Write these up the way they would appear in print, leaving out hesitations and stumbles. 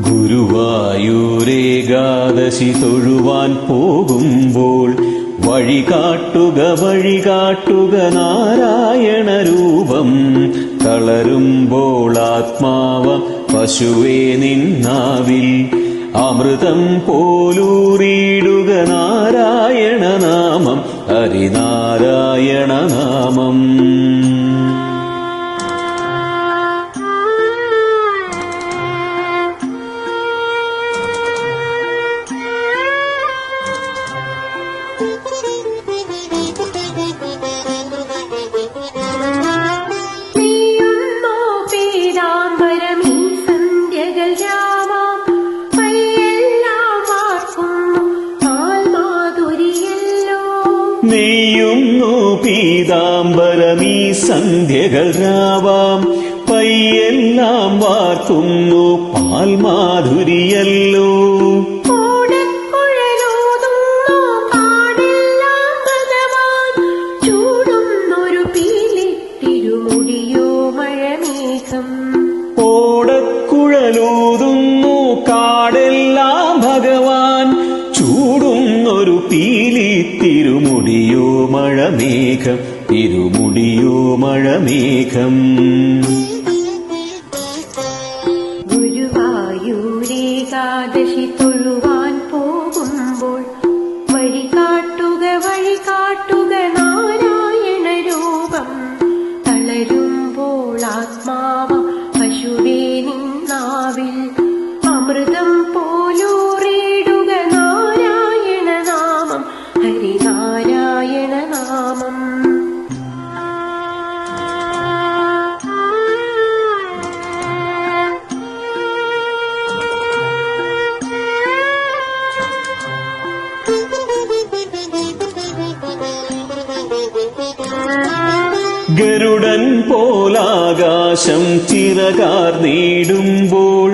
ഗുരുവായൂരേകാദശി തൊഴുവാൻ പോകുമ്പോൾ വഴികാട്ടുക നാരായണ രൂപം. തളരുമ്പോൾ ആത്മാവം പശുവേ നിന്നാവിൽ അമൃതം പോലൂറിയിടുക നാരായണ നാമം, ഹരിനാരായണ നാമം. നെയ്യുന്നു പീതാംബരമീ സന്ധ്യകൾ രാവാം, പയ്യെല്ലാം വാർക്കുന്നു പാൽമാധുരിയല്ലോ. ഓടക്കുഴലൂതുന്നു കാടെല്ലാം ഭഗവാൻ, ചൂടുന്നൊരു പീലി തിരുമുടിയോ മഴമേഘം, തിരുമുടിയോ മഴമേഘം. ഗുരുവായൂരേകാദശി തൊഴുവാൻ പോകുമ്പോൾ വഴികാട്ടുക നാരായണ രൂപം. തളരുമ്പോൾ ആത്മാവം പശുവേ നിന്നാവിൽ അമൃതം പോലൂറിയിടുക നാരായണ നാമം, ഹരിനാരായണ നാമം. ഗരുഡൻ പോലാകാശം ചിറകാർന്നിടുമ്പോൾ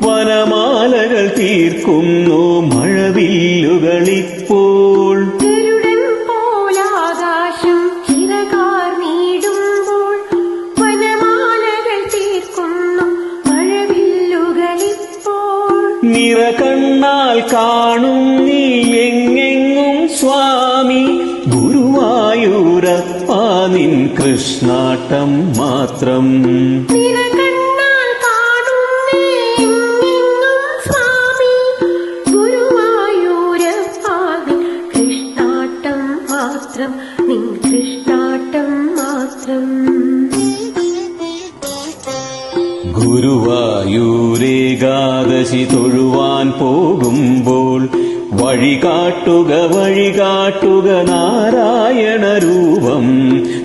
വനമാലകൾ തീർക്കുന്നു മഴവില്ലുകളിപ്പോൾ. ഗരുഡൻ പോലാകാശം ചിറകാർന്നിടുമ്പോൾ വനമാലകൾ തീർക്കുന്നു മഴവില്ലുകളിപ്പോൾ. നിറകണ്ണാൽ കാണും നീ എങ്ങെങ്ങും സ്വാമി, ഗുരുവായൂരപ്പ നിൻ കൃഷ്ണാട്ടം മാത്രം. നിറകണ്ണാൽ കാണും നീ എങ്ങെങ്ങും സ്വാമി, ഗുരുവായൂരപ്പ നിൻ കൃഷ്ണാട്ടം മാത്രം, നിൻ കൃഷ്ണാട്ടം മാത്രം. ഗുരുവായൂരേകാദശി തൊഴുവാൻ പോകുമ്പോൾ വഴികാട്ടുക നാരായണ രൂപം.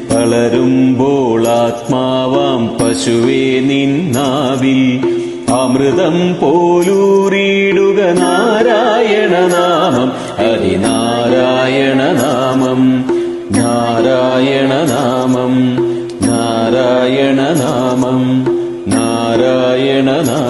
തളരുമ്പോൾ ആത്മാവാം പശുവേ നിന്നാവിൽ അമൃതം പോലൂറിയിടുക നാരായണ നാമം, ഹരിനാരായണ നാമം, നാരായണ നാമം, നാരായണ നാമം, നാരായണ നാമം.